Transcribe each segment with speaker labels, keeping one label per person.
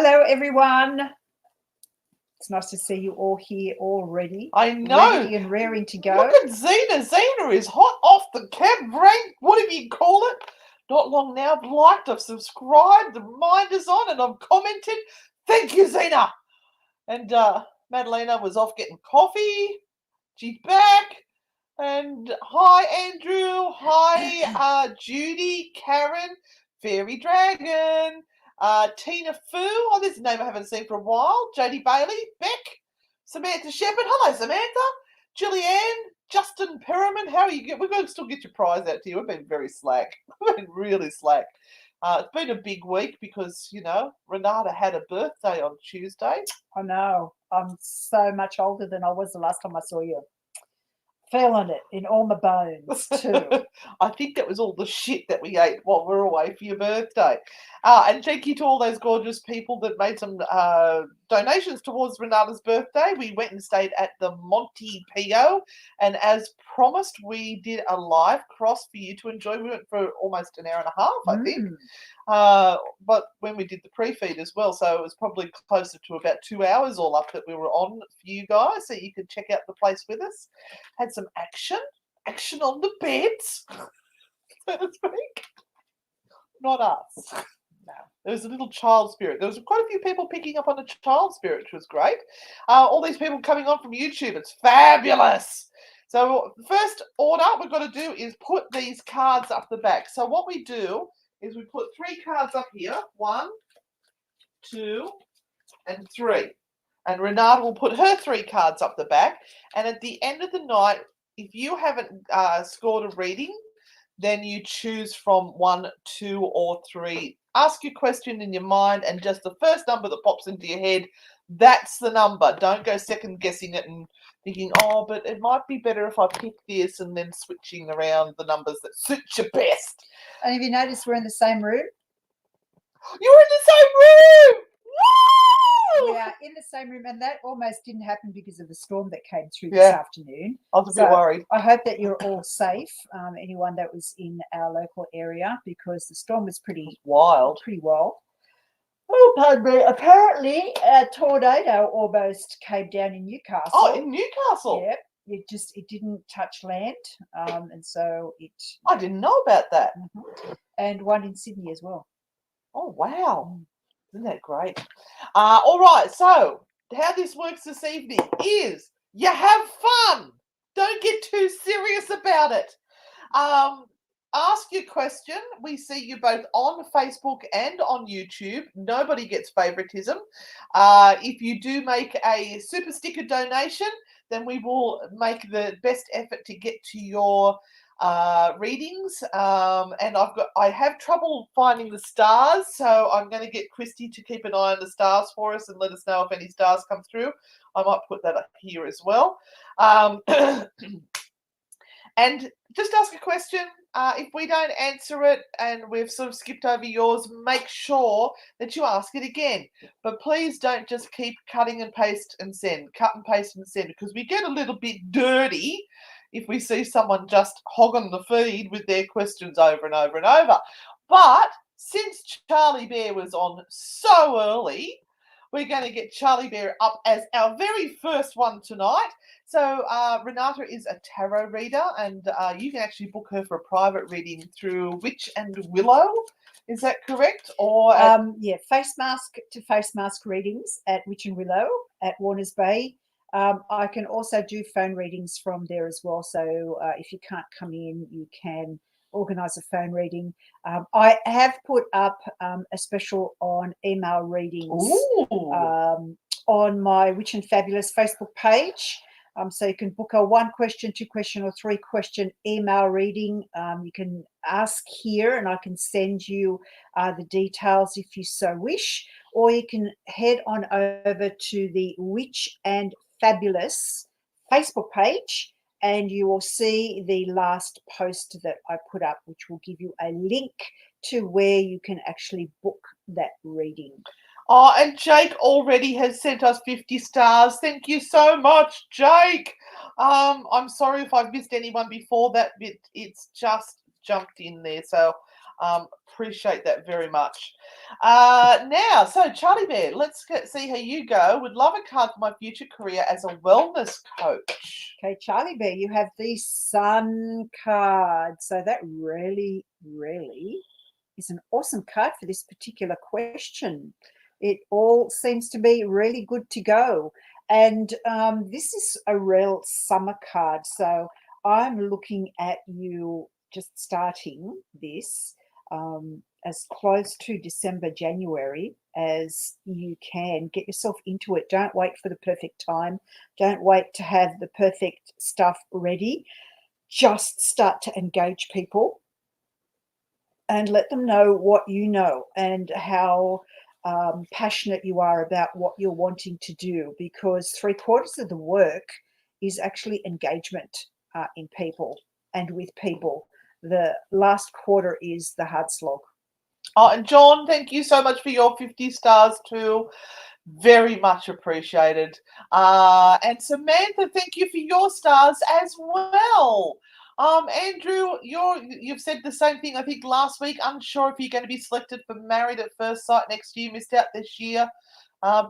Speaker 1: Hello, everyone. It's nice to see you all here already.
Speaker 2: I know.
Speaker 1: Ready and raring to go.
Speaker 2: Look at Zena. Zena is hot off the cab rank. Whatever you call it. Not long now. I've liked, I've subscribed, the reminders on, and I've commented. Thank you, Zena. And Madalena was off getting coffee. She's back. And hi, Andrew. Hi, Judy, Karen, Fairy Dragon, Tina Fu. Oh, there's a name I haven't seen for a while. Jodie Bailey, Beck, Samantha Shepherd. Hello, Samantha. Julianne, Justin Perriman. How are you? We're going to still get your prize out to you. We've been very slack. We've been really slack. It's been a big week because, Renata had a birthday on Tuesday.
Speaker 1: I know. I'm so much older than I was the last time I saw you. Feeling it in all my bones too.
Speaker 2: I think that was all the shit that we ate while we were away for your birthday. And thank you to all those gorgeous people that made some donations towards Renata's birthday. We went and stayed at the Monte Pio, and as promised, we did a live cross for you to enjoy. We went for almost an hour and a half, I think. But when we did the pre-feed as well, so it was probably closer to about 2 hours all up that we were on for you guys, so you could check out the place with us. Had some action on the beds, so to speak. Not us. No. There was a little child spirit. There was quite a few people picking up on a child spirit, which was great. All these people coming on from YouTube. It's fabulous. So the first order we've got to do is put these cards up the back. So what we do is we put 3 cards up here. 1, 2, and 3. And Renata will put her 3 cards up the back. And at the end of the night, if you haven't scored a reading, then you choose from 1, 2, or 3. Ask your question in your mind, and just the first number that pops into your head, that's the number. Don't go second guessing it and thinking, oh, but it might be better if I pick this, and then switching around the numbers that suit you best.
Speaker 1: And have you noticed we're in the same room?
Speaker 2: You're in the same room!
Speaker 1: We are in the same room, and that almost didn't happen because of the storm that came through this afternoon.
Speaker 2: I was a bit worried.
Speaker 1: I hope that you're all safe, anyone that was in our local area, because the storm was pretty wild. Oh, pardon me. Apparently, a tornado almost came down in Newcastle.
Speaker 2: Oh, in Newcastle?
Speaker 1: Yep. It didn't touch land, and so it...
Speaker 2: I didn't know about that.
Speaker 1: And one in Sydney as well.
Speaker 2: Oh, wow. Isn't that great? All right, so how this works this evening is you have fun. Don't get too serious about it. Ask your question. We see you both on Facebook and on YouTube. Nobody gets favoritism. If you do make a super sticker donation, then we will make the best effort to get to your readings, and I have trouble finding the stars, so I'm going to get Christy to keep an eye on the stars for us and let us know if any stars come through. I might put that up here as well. And just ask a question. If we don't answer it and we've sort of skipped over yours, make sure that you ask it again. But please don't just keep cutting and paste and send, cut and paste and send, because we get a little bit dirty if we see someone just hogging the feed with their questions over and over and over. But since Charlie Bear was on so early, we're going to get Charlie Bear up as our very first one tonight. So Renata is a tarot reader, and you can actually book her for a private reading through Witch and Willow. Is that correct? Or
Speaker 1: face mask to face mask readings at Witch and Willow at Warners Bay. I can also do phone readings from there as well. So if you can't come in, you can organise a phone reading. I have put up a special on email readings on my Witch and Fabulous Facebook page. So you can book a 1 question, 2 question, or 3 question email reading. You can ask here, and I can send you the details if you so wish. Or you can head on over to the Witch and Fabulous Facebook page, and you will see the last post that I put up, which will give you a link to where you can actually book that reading.
Speaker 2: Oh, and Jake already has sent us 50 stars. Thank you so much, Jake. I'm sorry if I've missed anyone before that, but it's just jumped in there. So Appreciate that very much. Now, so Charlie Bear, let's see how you go. Would love a card for my future career as a wellness coach.
Speaker 1: Okay, Charlie Bear, you have the Sun card. So that really, really is an awesome card for this particular question. It all seems to be really good to go. And this is a real summer card. So I'm looking at you just starting this as close to December, January as you can. Get yourself into it. Don't wait for the perfect time. Don't wait to have the perfect stuff ready. Just start to engage people and let them know what you know and how passionate you are about what you're wanting to do, because 3/4 of the work is actually engagement in people and with people. The last quarter is the hard slog.
Speaker 2: Oh, and John, thank you so much for your 50 stars too. Very much apprecited. And Samantha, thank you for your stars as well. Andrew, you've said the same thing, I think, last week. Unsure if you're going to be selected for Married at First Sight next year. Missed out this year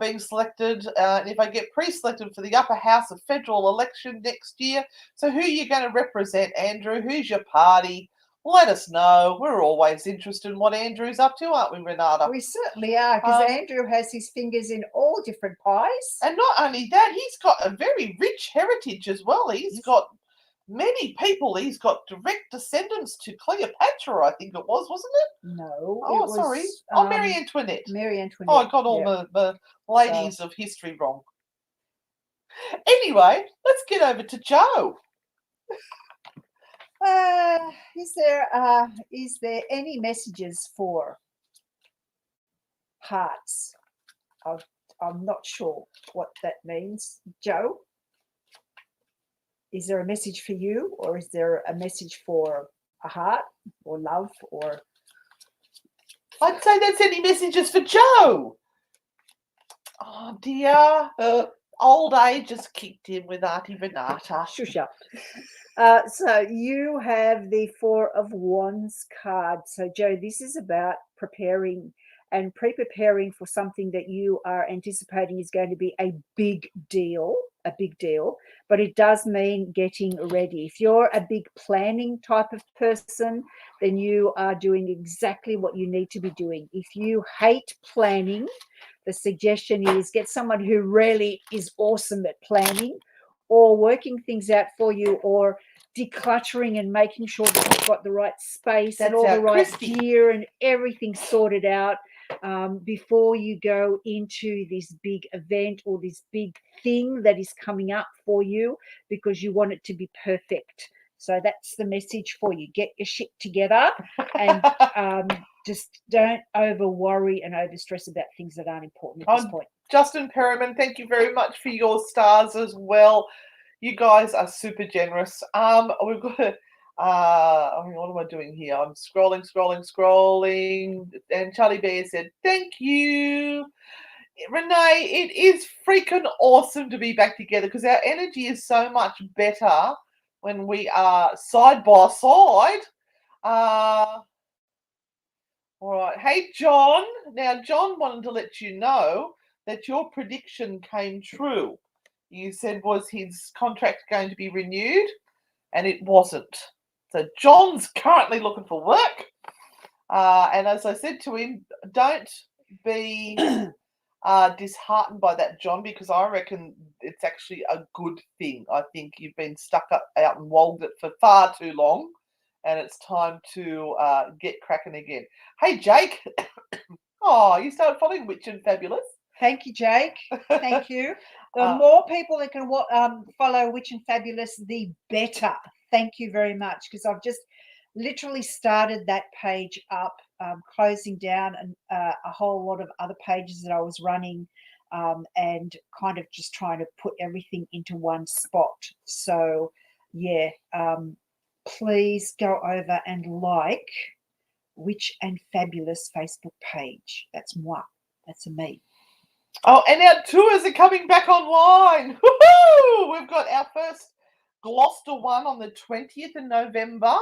Speaker 2: being selected. And if I get pre-selected for the upper house of federal election next year. So who are you going to represent, Andrew? Who's your party? Let us know. We're always interested in what Andrew's up to, aren't we, Renata?
Speaker 1: We certainly are, because Andrew has his fingers in all different pies.
Speaker 2: And not only that, he's got a very rich heritage as well. He's got many people. He's got direct descendants to Cleopatra, I think it was, wasn't it?
Speaker 1: No.
Speaker 2: Oh,
Speaker 1: it was,
Speaker 2: sorry. Marie Antoinette.
Speaker 1: Marie Antoinette.
Speaker 2: Oh, I got all the ladies of history wrong. Anyway, let's get over to Joe.
Speaker 1: Is there any messages for hearts? I'm not sure what that means. Joe, is there a message for you, or is there a message for a heart or love? Or
Speaker 2: I'd say that's any messages for Joe. Oh dear, old age just kicked in with Auntie Renata.
Speaker 1: Shush up. So you have the Four of Wands card. So Joe, this is about preparing and pre-preparing for something that you are anticipating is going to be a big deal, but it does mean getting ready. If you're a big planning type of person, then you are doing exactly what you need to be doing. If you hate planning, the suggestion is get someone who really is awesome at planning or working things out for you, or decluttering and making sure that you've got the right space and all the right gear and everything sorted out before you go into this big event or this big thing that is coming up for you, because you want it to be perfect. So that's the message for you. Get your shit together and just don't over worry and over stress about things that aren't important at this point.
Speaker 2: Justin Perriman, thank you very much for your stars as well. You guys are super generous. We've got a, what am I doing here? I'm scrolling. And Charlie Bear said, thank you. Renee, it is freaking awesome to be back together, because our energy is so much better when we are side by side. All right. Hey, John. Now, John wanted to let you know that your prediction came true. You said, was his contract going to be renewed? And it wasn't. So John's currently looking for work. And as I said to him, don't be disheartened by that, John, because I reckon it's actually a good thing. I think you've been stuck out and wogged it for far too long, and it's time to get cracking again. Hey, Jake. Oh, you started following Witch and Fabulous.
Speaker 1: Thank you, Jake. Thank you. The more people that can follow Witch and Fabulous, the better. Thank you very much, because I've just literally started that page up, closing down a whole lot of other pages that I was running, and kind of just trying to put everything into one spot. So, yeah, please go over and like Witch and Fabulous Facebook page. That's moi. That's a me.
Speaker 2: Oh, and our tours are coming back online. Woohoo! We've got our first Gloucester one on the 20th of November.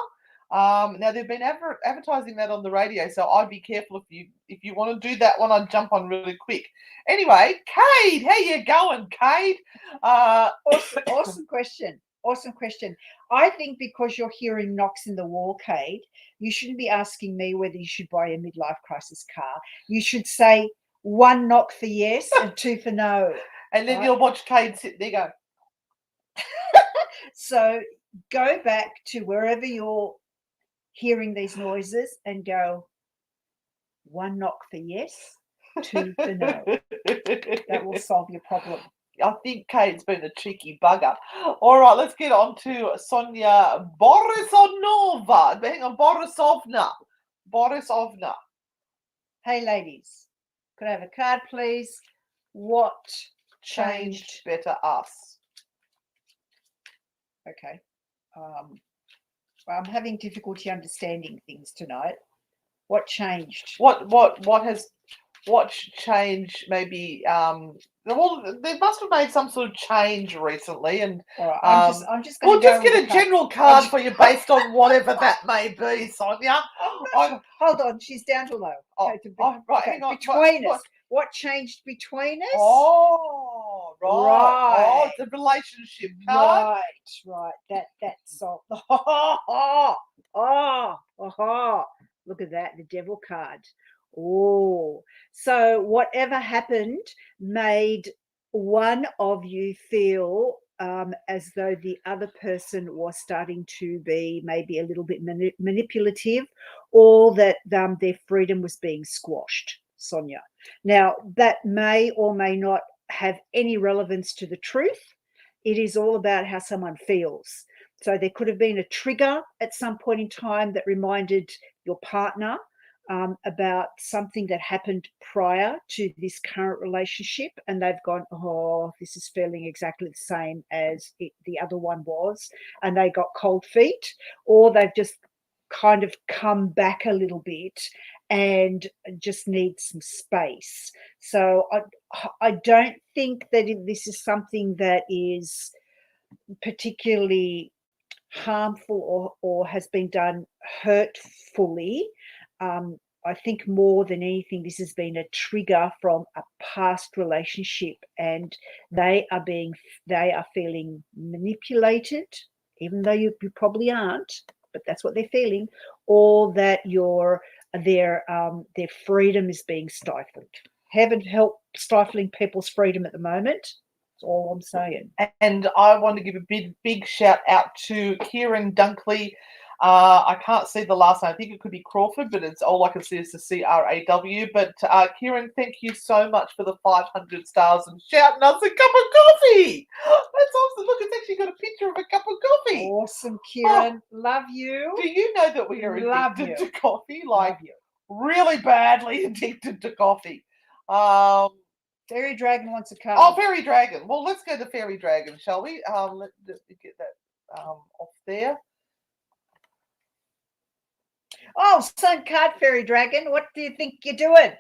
Speaker 2: Now they've been advertising that on the radio, so I'd be careful if you want to do that one. I'd jump on really quick. Anyway, Cade, how you going, Cade?
Speaker 1: Awesome question. Awesome question. I think because you're hearing knocks in the wall, Cade, you shouldn't be asking me whether you should buy a midlife crisis car. You should say 1 knock for yes and 2 for no.
Speaker 2: And then you'll watch Cade sit there go.
Speaker 1: So go back to wherever you're hearing these noises and go 1 knock for yes, 2 for no. That will solve your problem.
Speaker 2: I think Cade's been a cheeky bugger. All right, let's get on to Sonia Borisovna. Hang on, Borisovna.
Speaker 1: Hey, ladies, could I have a card, please? What changed?
Speaker 2: Better us.
Speaker 1: Okay. I'm having difficulty understanding things tonight. What changed?
Speaker 2: What changed? Maybe well, they must have made some sort of change recently, and
Speaker 1: all right, I'm just going
Speaker 2: we'll just get a general card for you based on whatever that may be, Sonia.
Speaker 1: Hold on, she's down to low.
Speaker 2: Right,
Speaker 1: okay.
Speaker 2: Hang on.
Speaker 1: Between us, what changed between us?
Speaker 2: Oh, right. Oh, it's a relationship card.
Speaker 1: Right. That's all. Look at that, the devil card. Oh, so whatever happened made one of you feel as though the other person was starting to be maybe a little bit manipulative, or that their freedom was being squashed, Sonia. Now, that may or may not have any relevance to the truth. It is all about how someone feels. So there could have been a trigger at some point in time that reminded your partner about something that happened prior to this current relationship, and they've gone, oh, this is feeling exactly the same as the other one was, and they got cold feet, or they've just kind of come back a little bit and just need some space. So I don't think that this is something that is particularly harmful or has been done hurtfully. I think more than anything, this has been a trigger from a past relationship, and they are feeling manipulated, even though you probably aren't, but that's what they're feeling, or that their freedom is being stifled. Heaven help stifling people's freedom at the moment. That's all I'm saying.
Speaker 2: And I want to give a big shout out to Kieran Dunkley. I can't see the last name. I think it could be Crawford, but it's all I can see is the CRAW. But Kieran, thank you so much for the 500 stars and shouting us a cup of coffee. That's awesome. Look, it's actually got a picture of a cup of coffee.
Speaker 1: Awesome, Kieran. Love you.
Speaker 2: Do you know that we are addicted to coffee? Like, really badly addicted to coffee.
Speaker 1: Fairy Dragon wants a card.
Speaker 2: Oh, Fairy Dragon. Well, let's go to Fairy Dragon, shall we? Let me get that off there.
Speaker 1: Oh, sun card, Fairy Dragon. What do you think you're doing?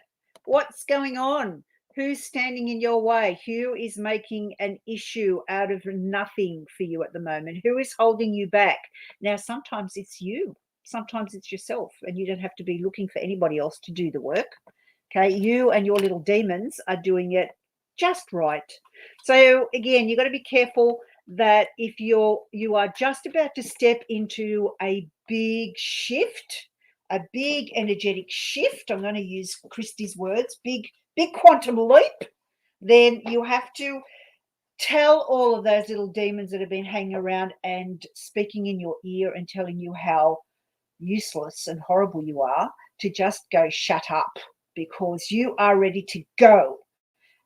Speaker 1: What's going on? Who's standing in your way? Who is making an issue out of nothing for you at the moment? Who is holding you back? Now, sometimes it's you. Sometimes it's yourself, and you don't have to be looking for anybody else to do the work. Okay, you and your little demons are doing it just right. So again, you've got to be careful that if you are just about to step into a big shift, a big energetic shift, I'm going to use Christy's words, big quantum leap, then you have to tell all of those little demons that have been hanging around and speaking in your ear and telling you how useless and horrible you are to just go shut up, because you are ready to go.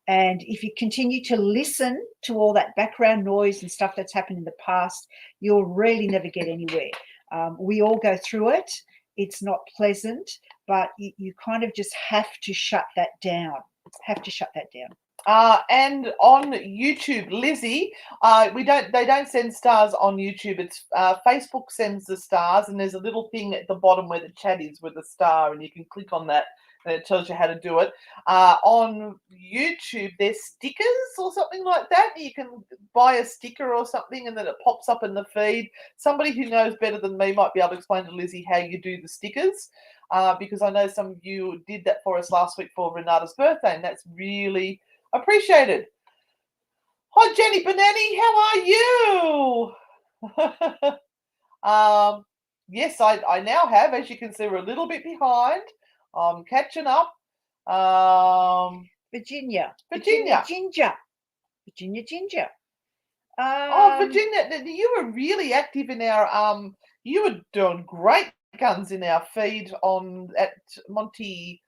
Speaker 1: And if you continue to listen to all that background noise and stuff that's happened in the past, you'll really never get anywhere. We all go through it. It's not pleasant, but you kind of just have to shut that down.
Speaker 2: And on YouTube, Lizzie, they don't send stars on YouTube. It's Facebook sends the stars, and there's a little thing at the bottom where the chat is with a star, and you can click on that and it tells you how to do it. On YouTube, there's stickers or something like that. You can buy a sticker or something, and then it pops up in the feed. Somebody who knows better than me might be able to explain to Lizzie how you do the stickers, because I know some of you did that for us last week for Renata's birthday, and that's really appreciated. Hi, Jenny Benani, how are you? Yes, I now have, as you can see, we're a little bit behind. I'm catching up.
Speaker 1: Virginia.
Speaker 2: Virginia.
Speaker 1: Ginger. Ginger.
Speaker 2: Virginia, you were really active in our you were doing great guns in our feed at Montepio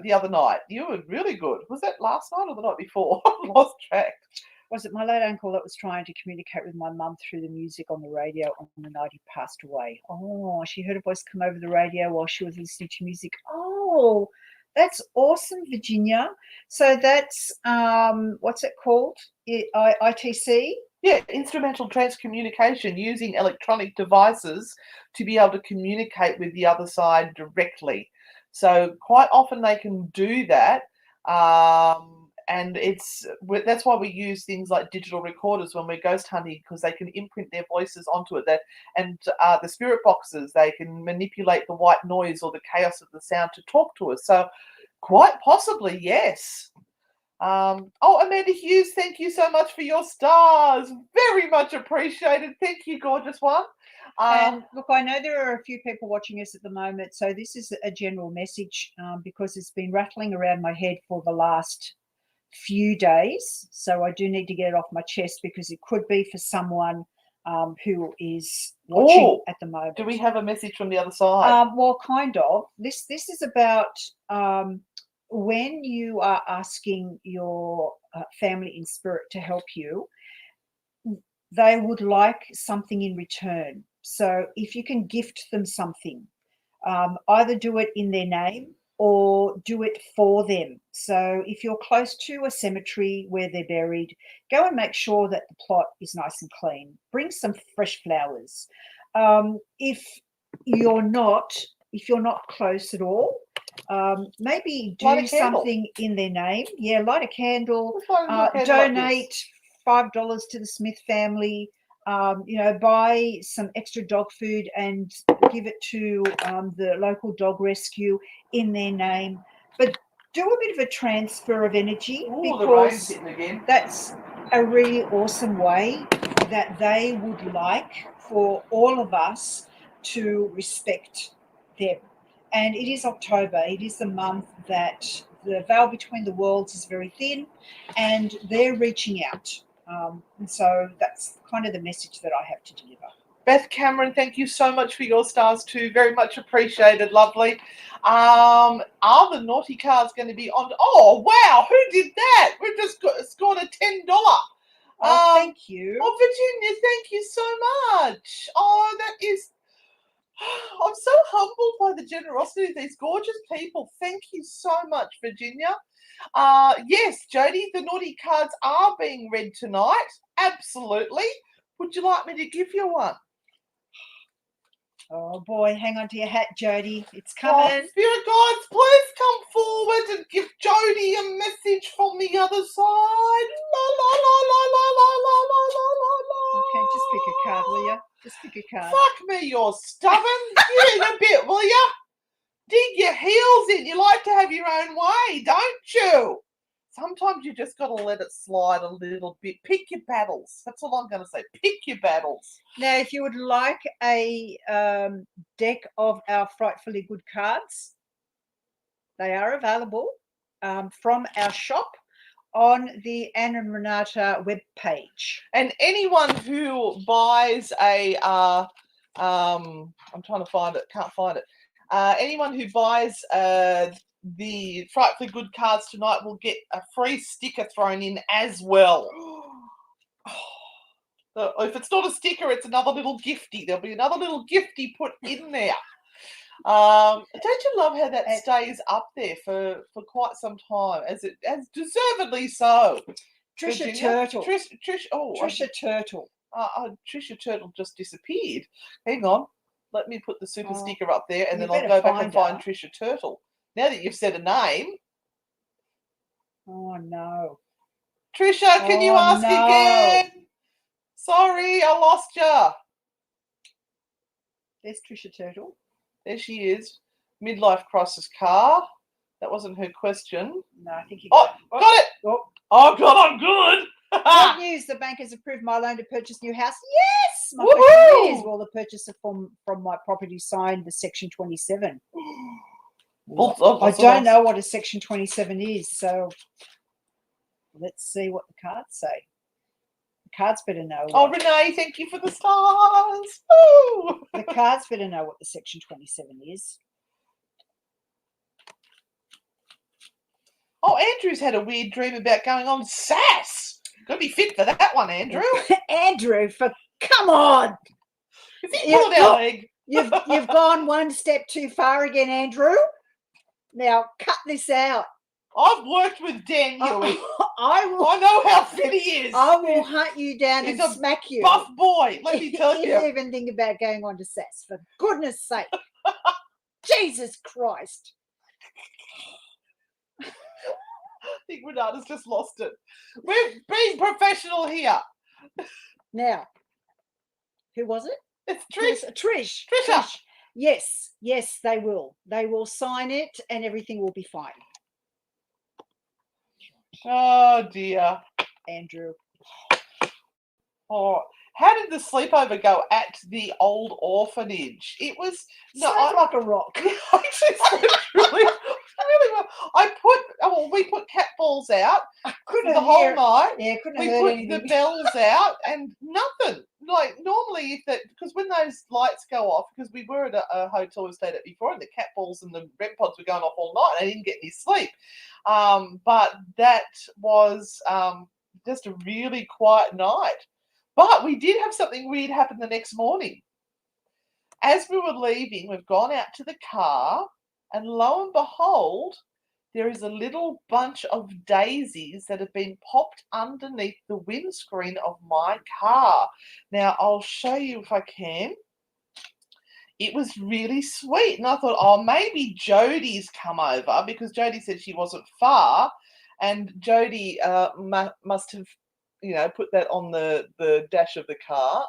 Speaker 2: the other night. You were really good. Was that last night or the night before? I've lost track.
Speaker 1: Was it my late uncle that was trying to communicate with my mum through the music on the radio on the night he passed away? Oh, she heard a voice come over the radio while she was listening to music. Oh, that's awesome, Virginia. So that's, what's it called? ITC?
Speaker 2: Yeah, instrumental transcommunication, using electronic devices to be able to communicate with the other side directly. So quite often they can do that. And that's why we use things like digital recorders when we're ghost hunting, because they can imprint their voices onto it. And the spirit boxes, they can manipulate the white noise or the chaos of the sound to talk to us. So quite possibly, yes. Amanda Hughes, thank you so much for your stars. Very much appreciated. Thank you, gorgeous one.
Speaker 1: And look, I know there are a few people watching us at the moment, so this is a general message because it's been rattling around my head for the last few days. So I do need to get it off my chest because it could be for someone who is watching at the moment.
Speaker 2: Do we have a message from the other side?
Speaker 1: Well, kind of. This is about when you are asking your family in spirit to help you, they would like something in return. So if you can gift them something, either do it in their name or do it for them. So if you're close to a cemetery where they're buried, go and make sure that the plot is nice and clean. Bring some fresh flowers. If you're not close at all, maybe do something in their name. Yeah, light a candle, donate $5 to the Smith family. Buy some extra dog food and give it to the local dog rescue in their name. But do a bit of a transfer of energy, because that's a really awesome way that they would like for all of us to respect them. And it is October. It is the month that the veil between the worlds is very thin, and they're reaching out. And so that's kind of the message that I have to deliver.
Speaker 2: Beth Cameron, thank you so much for your stars too. Very much appreciated. Lovely. Are the naughty cards going to be on? Oh, wow. Who did that? We've just scored a $10.
Speaker 1: Oh, thank you.
Speaker 2: Oh, Virginia, thank you so much. Oh, that is... I'm so humbled by the generosity of these gorgeous people. Thank you so much, Virginia. Yes, Jody, the naughty cards are being read tonight. Absolutely. Would you like me to give you one?
Speaker 1: Oh boy, hang on to your hat, Jody. It's coming.
Speaker 2: Spirit guides, please come forward and give Jody a message from the other side. La la la la la la la la la la la.
Speaker 1: Okay, just pick a card, will you? Just pick a card.
Speaker 2: Fuck me, you're stubborn. Give it a bit, will you? Dig your heels in. You like to have your own way, don't you? Sometimes you just got to let it slide a little bit. Pick your battles. That's all I'm going to say. Pick your battles.
Speaker 1: Now, if you would like a deck of our Frightfully Good cards, they are available from our shop on the Anne and Renata webpage. And
Speaker 2: anyone who buys a, I'm trying to find it, can't find it. Anyone who buys the Frightfully Good cards tonight will get a free sticker thrown in as well. So if it's not a sticker, it's another little gifty. There'll be another little gifty put in there. Don't you love how that stays up there for quite some time, as deservedly so?
Speaker 1: Trisha Turtle.
Speaker 2: Trisha Turtle. Trisha Turtle just disappeared. Hang on. Let me put the super sticker up there, and then I'll go back and find Trisha Turtle. Now that you've said a name.
Speaker 1: Oh, no.
Speaker 2: Trisha, can you ask again? Sorry, I lost you.
Speaker 1: There's Trisha Turtle.
Speaker 2: There she is. Midlife crisis car. That wasn't her question.
Speaker 1: No, I think you
Speaker 2: got it. Oh, God, I'm good.
Speaker 1: Good news. The bank has approved my loan to purchase new house. Yes. My question is, will the purchaser from my property sign the Section 27? I don't know what a Section 27 is, so let's see what the cards say. The cards better know.
Speaker 2: Renee, thank you for the stars. Ooh.
Speaker 1: The cards better know what the Section 27 is.
Speaker 2: Oh, Andrew's had a weird dream about going on SAS. Got to be fit for that one, Andrew.
Speaker 1: Andrew, come on.
Speaker 2: Is he pulling our leg?
Speaker 1: You've gone one step too far again, Andrew. Now cut this out.
Speaker 2: I've worked with Dan Huey.
Speaker 1: I
Speaker 2: know how fit he is.
Speaker 1: I will hunt you down and smack you.
Speaker 2: Buff boy, let me tell you.
Speaker 1: If you even think about going on to SAS, for goodness sake. Jesus Christ.
Speaker 2: I think Renata's just lost it. We're being professional here.
Speaker 1: Now, who was it?
Speaker 2: It's Trish.
Speaker 1: Trisha. Yes, they will. They will sign it and everything will be fine.
Speaker 2: Oh, dear.
Speaker 1: Andrew.
Speaker 2: Oh, how did the sleepover go at the old orphanage? It was
Speaker 1: like a rock.
Speaker 2: I actually slept really well. We put cat balls out the whole night.
Speaker 1: Yeah, couldn't
Speaker 2: we
Speaker 1: have heard
Speaker 2: put
Speaker 1: anything.
Speaker 2: the bells out and nothing. Like normally, because when those lights go off, because we were at a hotel we stayed at before, and the cat balls and the REM pods were going off all night, I didn't get any sleep. But that was just a really quiet night. But we did have something weird happen the next morning. As we were leaving, we've gone out to the car, and lo and behold, there is a little bunch of daisies that have been popped underneath the windscreen of my car. Now, I'll show you if I can. It was really sweet. And I thought, oh, maybe Jodie's come over because Jodie said she wasn't far. And Jodie must have, put that on the dash of the car.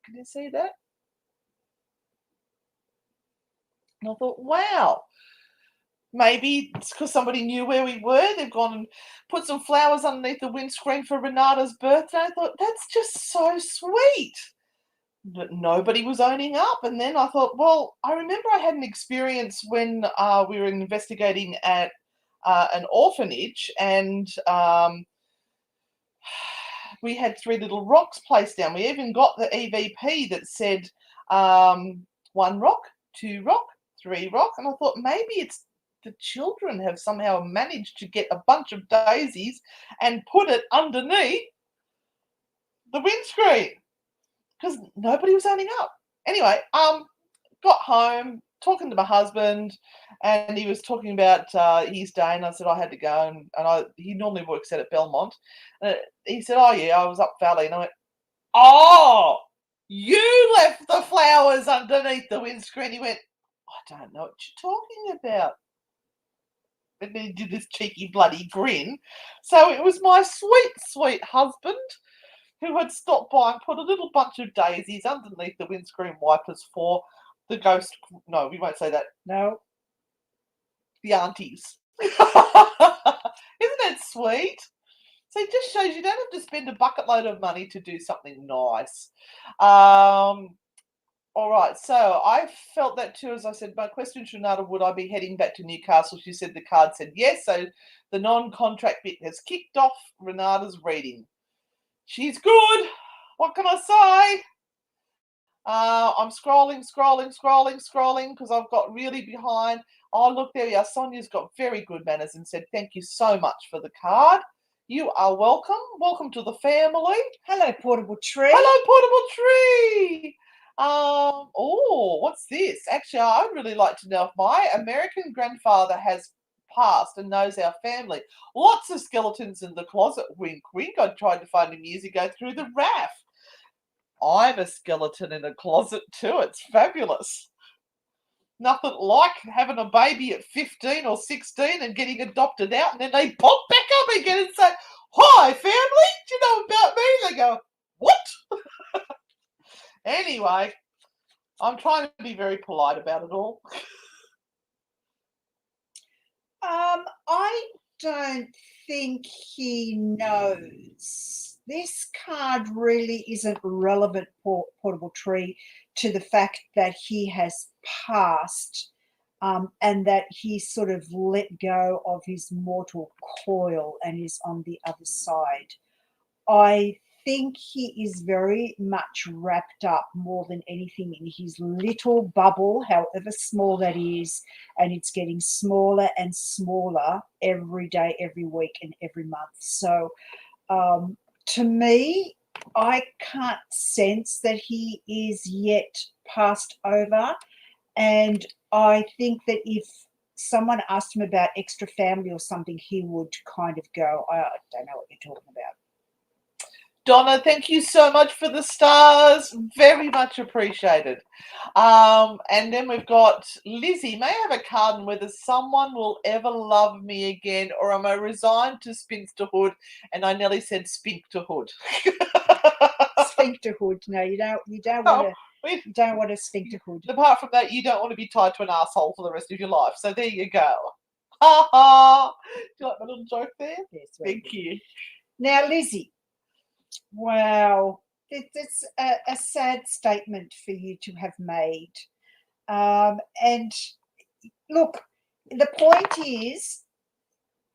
Speaker 2: Can you see that? And I thought, wow. Maybe it's because somebody knew where we were. They've gone and put some flowers underneath the windscreen for Renata's birthday. I thought, that's just so sweet. But nobody was owning up. And then I thought, well, I remember I had an experience when we were investigating at an orphanage, and we had 3 little rocks placed down. We even got the EVP that said 1 rock, 2 rock, 3 rock. And I thought maybe it's the children have somehow managed to get a bunch of daisies and put it underneath the windscreen because nobody was owning up. Anyway, got home, talking to my husband, and he was talking about his day, and I said I had to go, and he normally works out at Belmont. He said, oh, yeah, I was up Valley, and I went, oh, you left the flowers underneath the windscreen. He went, I don't know what you're talking about. And then he did this cheeky bloody grin. So it was my sweet, sweet husband who had stopped by and put a little bunch of daisies underneath the windscreen wipers for the ghost. No, we won't say that.
Speaker 1: No.
Speaker 2: The aunties. Isn't that sweet? So it just shows you don't have to spend a bucket load of money to do something nice. All right, so I felt that too. As I said, my question to Renata, would I be heading back to Newcastle? She said the card said yes. So the non-contract bit has kicked off Renata's reading. She's good. What can I say? I'm scrolling because I've got really behind. Oh, look, there we are. Sonia's got very good manners and said, thank you so much for the card. You are welcome. Welcome to the family.
Speaker 1: Hello, Portable Tree.
Speaker 2: Hello, Portable Tree. What's this? Actually, I'd really like to know if my American grandfather has passed and knows our family. Lots of skeletons in the closet. Wink, wink. I tried to find him years ago through the RAF. I'm a skeleton in a closet too. It's fabulous. Nothing like having a baby at 15 or 16 and getting adopted out, and then they pop back up again and say, "Hi, family, do you know about me?" They go, "What?" Anyway, I'm trying to be very polite about it all.
Speaker 1: I don't think he knows. This card really isn't relevant, Portable Tree, to the fact that he has passed and that he sort of let go of his mortal coil and is on the other side. I think he is very much wrapped up more than anything in his little bubble, however small that is, and it's getting smaller and smaller every day, every week, and every month. So to me, I can't sense that he is yet passed over. And I think that if someone asked him about extra family or something, he would kind of go, I don't know what you're talking about.
Speaker 2: Donna, thank you so much for the stars. Very much appreciated. And then we've got Lizzie. May I have a card on whether someone will ever love me again, or am I resigned to spinsterhood? And I nearly said spinkterhood.
Speaker 1: Sphincterhood. No, you don't want a sphincterhood.
Speaker 2: Apart from that, you don't want to be tied to an asshole for the rest of your life. So there you go. Ha ha. Do you like my little joke there?
Speaker 1: Yes,
Speaker 2: thank you.
Speaker 1: Now, Lizzie. Wow, it's a sad statement for you to have made. And look, the point is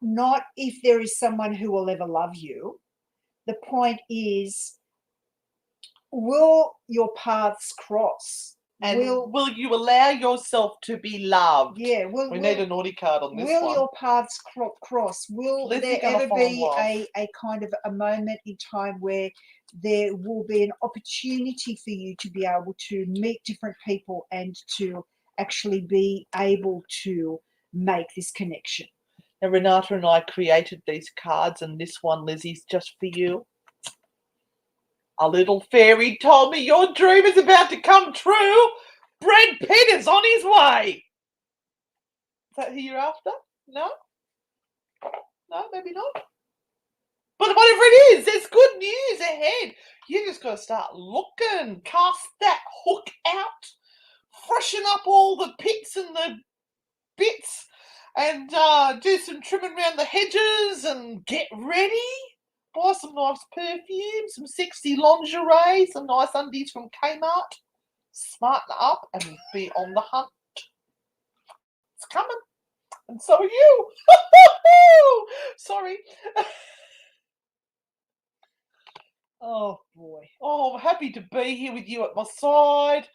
Speaker 1: not if there is someone who will ever love you. The point is, will your paths cross?
Speaker 2: And will you allow yourself to be loved?
Speaker 1: Yeah,
Speaker 2: we need a naughty card on this
Speaker 1: one. Will
Speaker 2: one.
Speaker 1: your paths cross? Will there ever be a kind of a moment in time where there will be an opportunity for you to be able to meet different people and to actually be able to make this connection?
Speaker 2: Now, Renata and I created these cards, and this one, Lizzie's just for you. A little fairy told me your dream is about to come true. Brad Pitt is on his way. Is that who you're after? No? No, maybe not. But whatever it is, there's good news ahead. You just got to start looking. Cast that hook out. Freshen up all the pits and the bits. And do some trimming around the hedges and get ready. Buy some nice perfume, some sexy lingerie, some nice undies from Kmart. Smarten up and be on the hunt. It's coming. And so are you. Sorry.
Speaker 1: Oh, boy.
Speaker 2: Oh, I'm happy to be here with you at my side.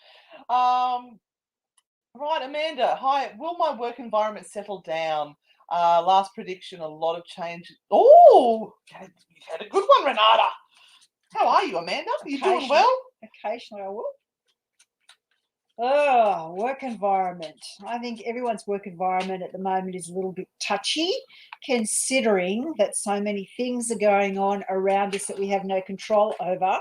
Speaker 2: Right, Amanda. Hi. Will my work environment settle down? Last prediction, a lot of change. Oh, you had a good one, Renata. How are you, Amanda? Are you doing well?
Speaker 1: Occasionally I will. Oh, work environment. I think everyone's work environment at the moment is a little bit touchy, considering that so many things are going on around us that we have no control over.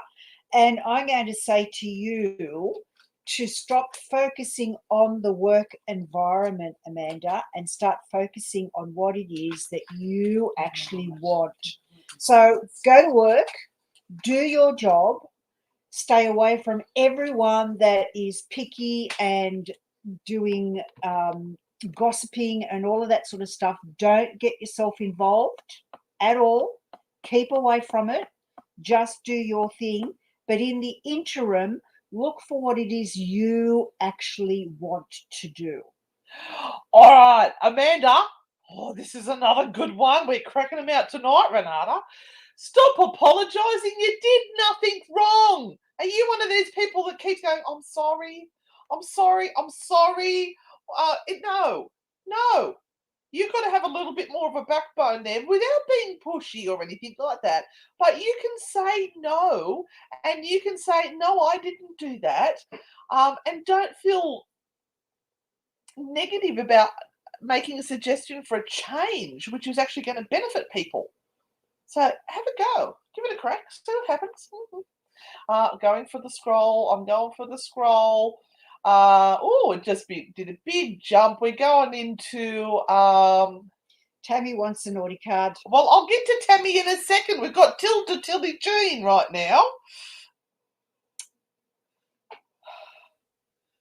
Speaker 1: And I'm going to say to you to stop focusing on the work environment, Amanda, and start focusing on what it is that you actually want. So go to work, do your job, stay away from everyone that is picky and doing gossiping and all of that sort of stuff. Don't get yourself involved at all. Keep away from it. Just do your thing. But in the interim, look for what it is you actually want to do.
Speaker 2: All right, Amanda. Oh, this is another good one. We're cracking them out tonight, Renata. Stop apologising. You did nothing wrong. Are you one of these people that keeps going, I'm sorry, I'm sorry, I'm sorry? No. You've got to have a little bit more of a backbone there without being pushy or anything like that. But you can say no, and you can say, no, I didn't do that. And don't feel negative about making a suggestion for a change, which is actually going to benefit people. So have a go. Give it a crack. See what happens. Going for the scroll. I'm going for the scroll. It just did a big jump. We're going into
Speaker 1: Tammy wants a naughty card.
Speaker 2: Well, I'll get to Tammy in a second. We've got Tilly Jean right now.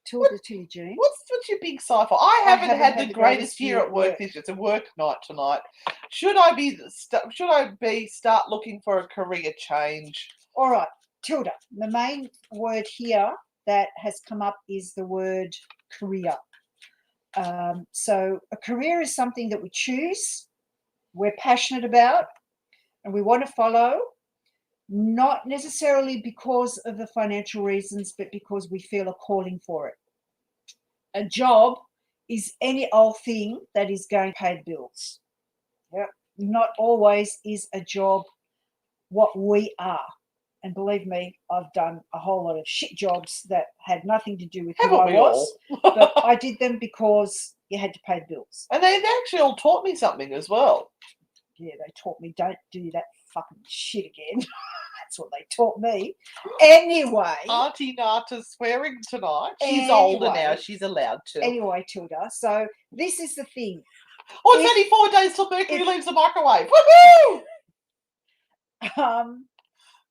Speaker 1: Tilly Jean.
Speaker 2: What's your big sigh for? I haven't had the greatest year at work this year. It's a work night tonight. Should I start looking for a career change?
Speaker 1: All right, Tilda. The main word here that has come up is the word career. So a career is something that we choose, we're passionate about, and we want to follow, not necessarily because of the financial reasons, but because we feel a calling for it. A job is any old thing that is going to pay the bills. Yep. Not always is a job what we are. And believe me, I've done a whole lot of shit jobs that had nothing to do with who I was. But I did them because you had to pay the bills.
Speaker 2: And they actually all taught me something as well.
Speaker 1: Yeah, they taught me, don't do that fucking shit again. That's what they taught me. Anyway.
Speaker 2: Auntie Nata's swearing tonight. She's older now. She's allowed to.
Speaker 1: Anyway, Tilda, so this is the thing.
Speaker 2: Oh, it's only 4 days till Mercury leaves the microwave. Woohoo!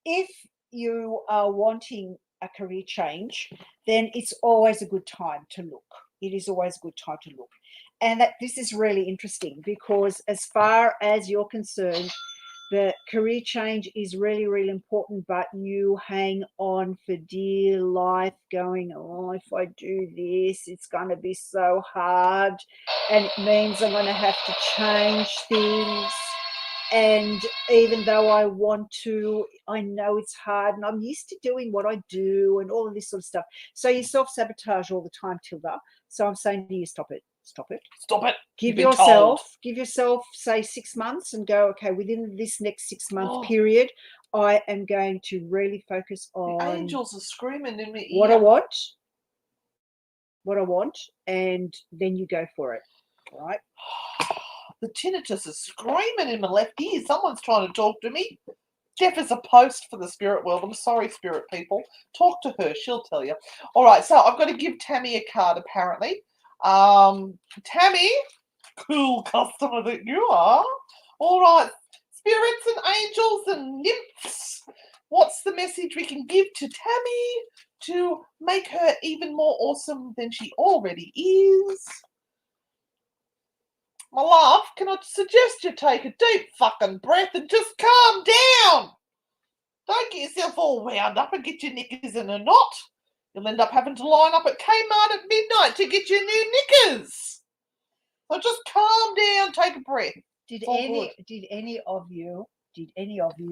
Speaker 1: If you are wanting a career change, then it's always a good time to look. It is always a good time to look. And that this is really interesting because as far as you're concerned, the career change is really, really important, but you hang on for dear life going, oh, if I do this, it's going to be so hard. And it means I'm going to have to change things. And even though I want to, I know it's hard and I'm used to doing what I do and all of this sort of stuff. So you self-sabotage all the time, Tilda. So I'm saying to you, stop it. Stop it.
Speaker 2: Stop it.
Speaker 1: Give yourself, say 6 months and go, okay, within this next 6 month period, I am going to really focus on
Speaker 2: the angels are screaming in me.
Speaker 1: What I want, and then you go for it. All right.
Speaker 2: The tinnitus is screaming in my left ear. Someone's trying to talk to me. Jeff is a post for the spirit world. I'm sorry, spirit people. Talk to her. She'll tell you. All right, so I've got to give Tammy a card, apparently. Tammy, cool customer that you are. All right, spirits and angels and nymphs. What's the message we can give to Tammy to make her even more awesome than she already is? My love, can I suggest you take a deep fucking breath and just calm down? Don't get yourself all wound up and get your knickers in a knot. You'll end up having to line up at Kmart at midnight to get your new knickers. So just calm down, take a breath.
Speaker 1: Did any of you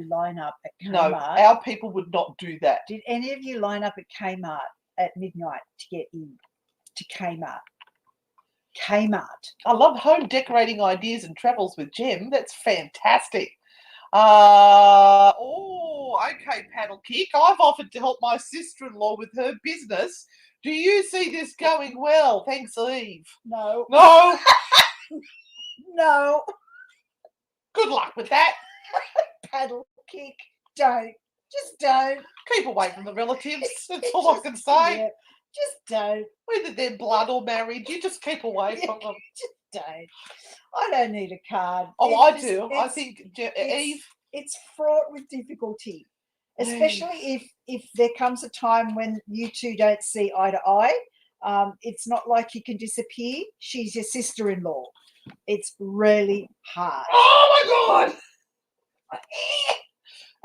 Speaker 1: line up at Kmart?
Speaker 2: No, our people would not do that.
Speaker 1: Did any of you line up at Kmart at midnight to get in to Kmart? Kmart.
Speaker 2: I love home decorating ideas and travels with Jem. That's fantastic. Okay, Paddle Kick. I've offered to help my sister-in-law with her business. Do you see this going well? Thanks, Eve.
Speaker 1: No.
Speaker 2: No.
Speaker 1: No.
Speaker 2: Good luck with that.
Speaker 1: Paddle Kick. Don't. Just don't.
Speaker 2: Keep away from the relatives. That's all I can say.
Speaker 1: Yeah, just don't.
Speaker 2: Whether they're blood or married, you just keep away from them.
Speaker 1: Just don't. I don't need a card.
Speaker 2: I do. I think, Eve.
Speaker 1: It's fraught with difficulty, especially if there comes a time when you two don't see eye to eye. It's not like you can disappear. She's your sister-in-law. It's really hard.
Speaker 2: Oh, my God.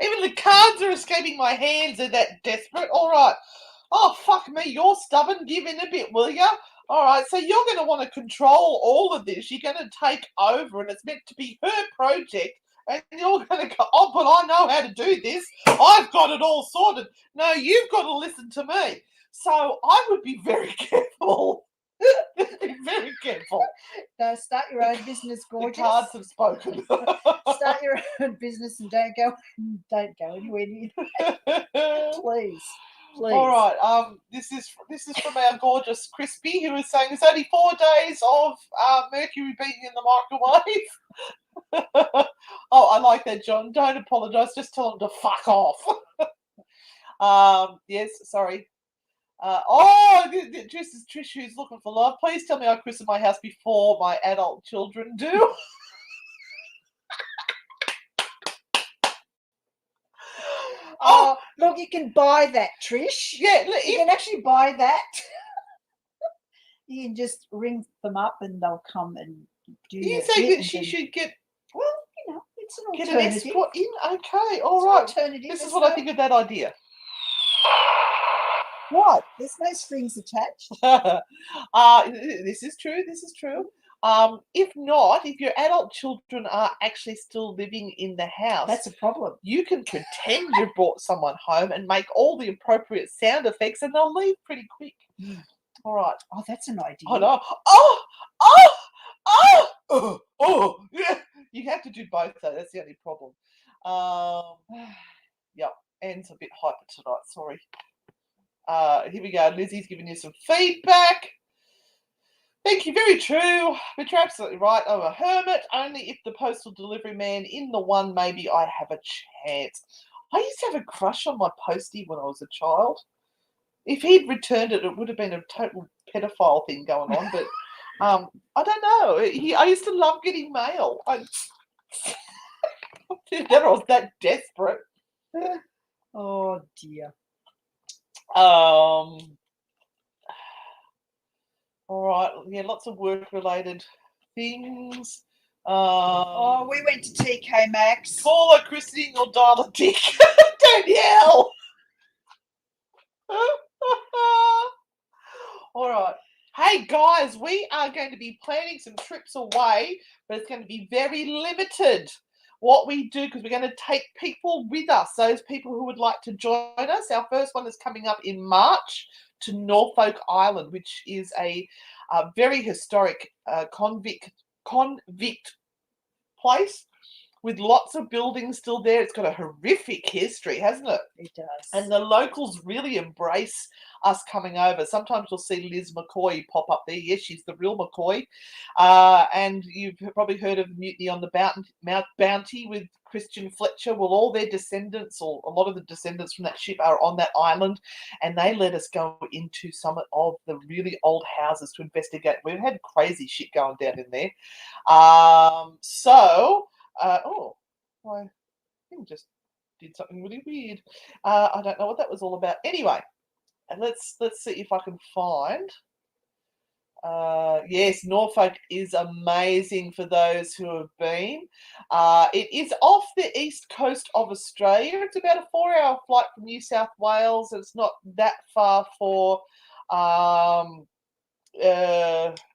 Speaker 2: Even the cards are escaping my hands. They're that desperate. All right. Oh, fuck me. You're stubborn. Give in a bit, will ya? All right. So you're going to want to control all of this. You're going to take over, and it's meant to be her project. And you're going to go, oh, but I know how to do this. I've got it all sorted. No, you've got to listen to me. So I would be very careful. Be very careful.
Speaker 1: No, start your own business, gorgeous.
Speaker 2: The cards have spoken.
Speaker 1: Start your own business and don't go anywhere near that. Please.
Speaker 2: All right. This is from our gorgeous Crispy, who is saying it's only 4 days of Mercury being in the microwave. Oh, I like that, John. Don't apologise. Just tell him to fuck off. Yes, sorry. This is Trish who's looking for love. Please tell me I christen my house before my adult children do.
Speaker 1: Oh, look, you can buy that, Trish.
Speaker 2: Yeah,
Speaker 1: You can actually buy that. You can just ring them up and they'll come and do
Speaker 2: you
Speaker 1: your
Speaker 2: say
Speaker 1: bit
Speaker 2: that she
Speaker 1: and
Speaker 2: should get
Speaker 1: well, it's an
Speaker 2: an
Speaker 1: alternative.
Speaker 2: escort in? Okay, all
Speaker 1: It's an
Speaker 2: right.
Speaker 1: alternative.
Speaker 2: This is
Speaker 1: There's
Speaker 2: what I think of that idea.
Speaker 1: What? There's no strings attached.
Speaker 2: This is true. This is true. If not, if your adult children are actually still living in the house,
Speaker 1: That's a problem.
Speaker 2: you can pretend you've brought someone home and make all the appropriate sound effects, and they'll leave pretty quick. All right.
Speaker 1: Oh, that's an idea.
Speaker 2: Oh no! Yeah. You have to do both though. That's the only problem. Yep. Anne's a bit hyper tonight. Sorry. Here we go. Lizzie's giving you some feedback. Thank you. Very true. But you're absolutely right. I'm a hermit. Only if the postal delivery man in the one, maybe I have a chance. I used to have a crush on my postie when I was a child. If he'd returned it, it would have been a total pedophile thing going on. But I don't know. I used to love getting mail. I never was that desperate.
Speaker 1: Oh dear.
Speaker 2: All right. Yeah, lots of work-related things.
Speaker 1: Oh, we went to TK Maxx.
Speaker 2: Call her christening or dial a dick. Danielle. All right. Hey guys, we are going to be planning some trips away, but it's going to be very limited what we do because we're going to take people with us, those people who would like to join us. Our first one is coming up in March to Norfolk Island, which is a very historic convict place with lots of buildings still there. It's got a horrific history, hasn't it?
Speaker 1: It does.
Speaker 2: And the locals really embrace us coming over. Sometimes you'll see Liz McCoy pop up there. Yes, she's the real McCoy. And you've probably heard of Mutiny on the Mount Bounty with Christian Fletcher. Well, all their descendants, or a lot of the descendants from that ship, are on that island. And they let us go into some of the really old houses to investigate. We've had crazy shit going down in there. I think just did something really weird. I don't know what that was all about. Anyway, and let's see if I can find. Yes, Norfolk is amazing for those who have been. It is off the east coast of Australia. It's about a 4-hour flight from New South Wales. It's not that far for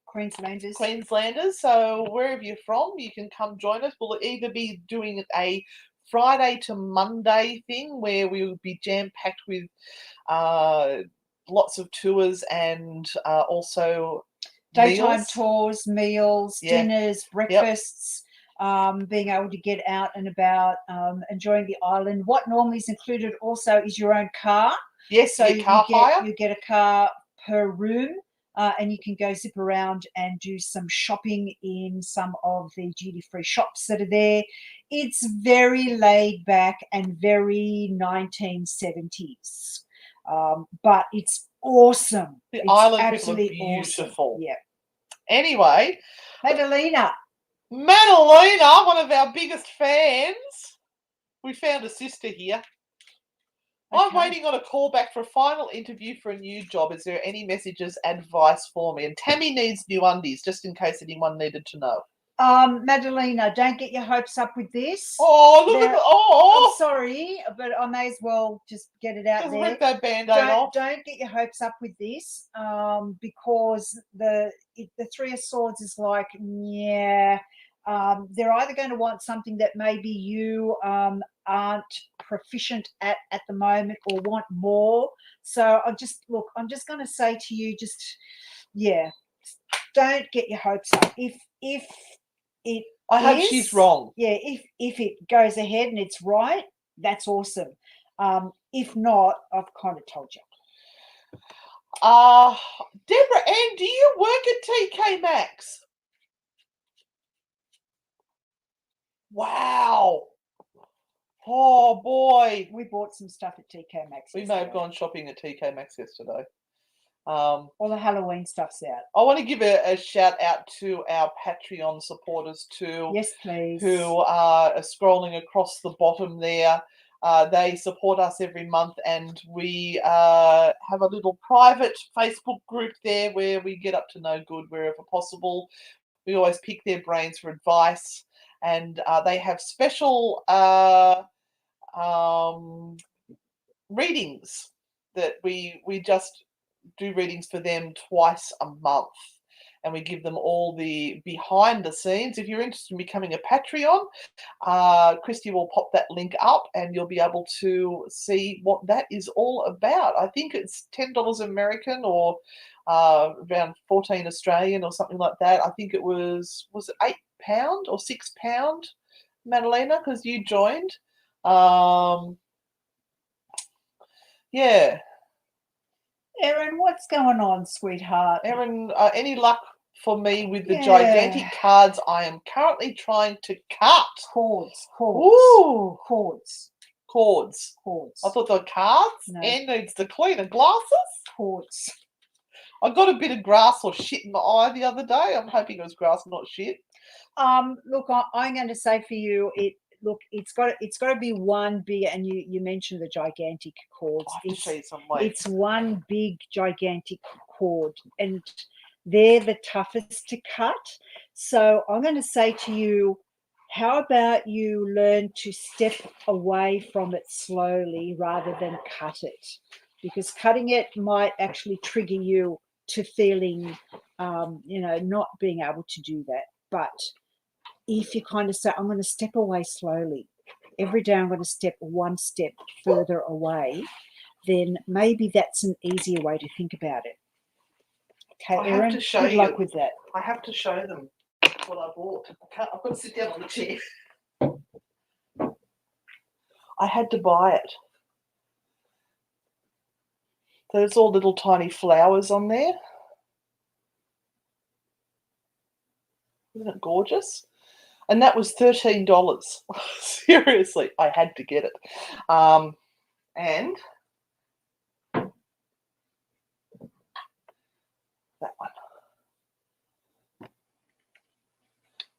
Speaker 2: Queenslanders. So wherever you're from, you can come join us. We'll either be doing a Friday to Monday thing where we will be jam-packed with lots of tours and also
Speaker 1: daytime
Speaker 2: meals.
Speaker 1: tours, meals, dinners, breakfasts, being able to get out and about, enjoying the island. What normally is included also is your own car.
Speaker 2: Yes,
Speaker 1: so
Speaker 2: hire.
Speaker 1: You get a car per room. And you can go zip around and do some shopping in some of the duty-free shops that are there. It's very laid back and very 1970s, but it's awesome.
Speaker 2: The
Speaker 1: it's
Speaker 2: island
Speaker 1: absolutely
Speaker 2: people are beautiful.
Speaker 1: Awesome. Yeah.
Speaker 2: Anyway,
Speaker 1: Madalena,
Speaker 2: one of our biggest fans. We found a sister here. Okay. I'm waiting on a call back for a final interview for a new job. Is there any messages, advice for me? And Tammy needs new undies, just in case anyone needed to know.
Speaker 1: Madalena, don't get your hopes up with this.
Speaker 2: Oh, look at the...
Speaker 1: I'm sorry, but I may as well just get it out there.
Speaker 2: Rip that Band-Aid off.
Speaker 1: Don't get your hopes up with this, because the Three of Swords is like, yeah, they're either going to want something that maybe you aren't proficient at the moment or want more. So I'm just going to say to you, don't get your hopes up. I
Speaker 2: hope she's wrong.
Speaker 1: Yeah, if it goes ahead and it's right, that's awesome. If not, I've kind of told you.
Speaker 2: Deborah Ann, do you work at TK Maxx? Wow. Oh boy.
Speaker 1: We bought some stuff at TK Maxx.
Speaker 2: We may have gone shopping at TK Maxx yesterday.
Speaker 1: All the Halloween stuff's out.
Speaker 2: I want to give a shout out to our Patreon supporters too.
Speaker 1: Yes, please.
Speaker 2: Who are scrolling across the bottom there. They support us every month, and we have a little private Facebook group there where we get up to no good wherever possible. We always pick their brains for advice, and they have special readings that we just do readings for them twice a month, and we give them all the behind the scenes. If you're interested in becoming a Patreon, Christy will pop that link up and you'll be able to see what that is all about. I think it's $10 American or around 14 Australian or something like that. I think it was it £8 or £6, Madalena, because you joined. Yeah.
Speaker 1: Erin, what's going on, sweetheart?
Speaker 2: Erin, any luck for me with the gigantic cards I am currently trying to cut?
Speaker 1: Cords.
Speaker 2: Ooh.
Speaker 1: Cords.
Speaker 2: I thought they were cards.
Speaker 1: No.
Speaker 2: Anne needs to clean her glasses.
Speaker 1: Cords.
Speaker 2: I got a bit of grass or shit in my eye the other day. I'm hoping it was grass, not shit.
Speaker 1: Look, I'm going to say for you, it's got to be one big, and you mentioned the gigantic cords. It's one big gigantic cord, and they're the toughest to cut. So I'm going to say to you, how about you learn to step away from it slowly rather than cut it, because cutting it might actually trigger you to feeling, not being able to do that. But if you kind of say, I'm going to step away slowly, every day I'm going to step one step further away, then maybe that's an easier way to think about it. Okay, Erin, good luck with that.
Speaker 2: I have to show them what I bought. I've got to sit down on the chair. I had to buy it. There's all little tiny flowers on there. Isn't it gorgeous? And that was $13. Seriously, I had to get it. And that one.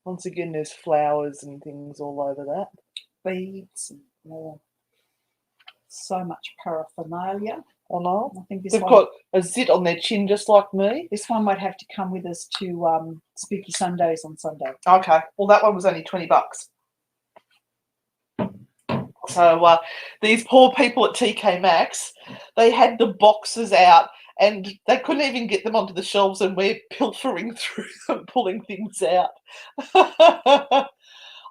Speaker 2: Once again, there's flowers and things all over that.
Speaker 1: Beads and more. So much paraphernalia.
Speaker 2: Oh no!
Speaker 1: I think
Speaker 2: they've got a zit on their chin just like me.
Speaker 1: This one might have to come with us to Spooky Sundays on Sunday.
Speaker 2: Okay. Well, that one was only $20. So these poor people at TK Maxx, they had the boxes out and they couldn't even get them onto the shelves, and we're pilfering through them, pulling things out.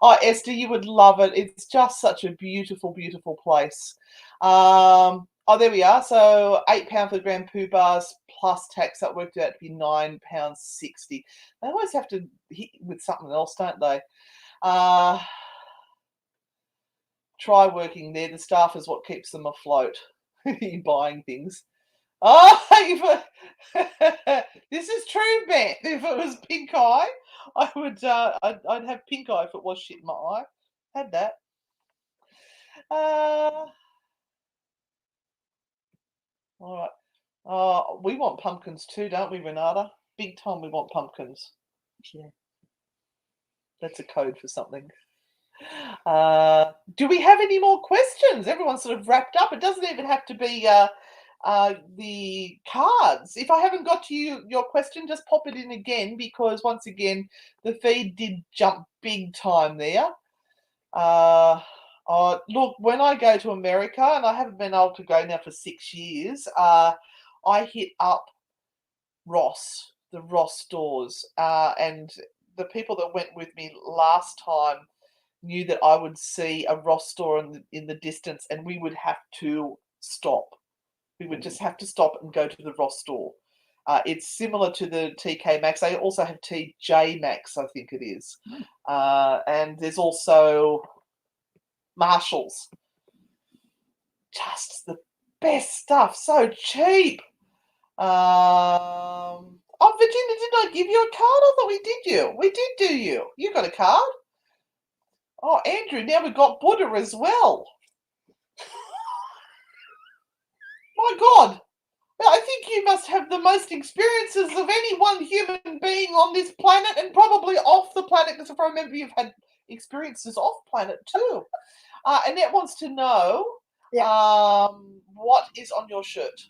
Speaker 2: Oh, Esther, you would love it. It's just such a beautiful, beautiful place. Oh, there we are. So £8 for the Grand Poo bars plus tax. That worked out to be £9.60. They always have to hit with something else, don't they? Try working there. The staff is what keeps them afloat. Buying things. Oh, this is true, Beth. If it was pink eye, I would. I'd have pink eye if it was shit in my eye. Had that. All right. We want pumpkins too, don't we, Renata? Big time we want pumpkins.
Speaker 1: Yeah.
Speaker 2: That's a code for something. Do we have any more questions? Everyone's sort of wrapped up. It doesn't even have to be the cards. If I haven't got to your question, just pop it in again, because once again, the feed did jump big time there. Look, when I go to America, and I haven't been able to go now for 6 years, I hit up Ross, the Ross stores, and the people that went with me last time knew that I would see a Ross store in the distance, and we would have to stop. We would just have to stop and go to the Ross store. It's similar to the TK Maxx. They also have TJ Maxx, I think it is. And there's also Marshalls. Just the best stuff. So cheap. Oh, Virginia, did I give you a card? I thought we did you. We did do you. You got a card? Oh, Andrew, now we've got Buddha as well. My God. Well, I think you must have the most experiences of any one human being on this planet and probably off the planet, because if I remember, you've had experiences off planet too. Annette wants to know what is on your shirt.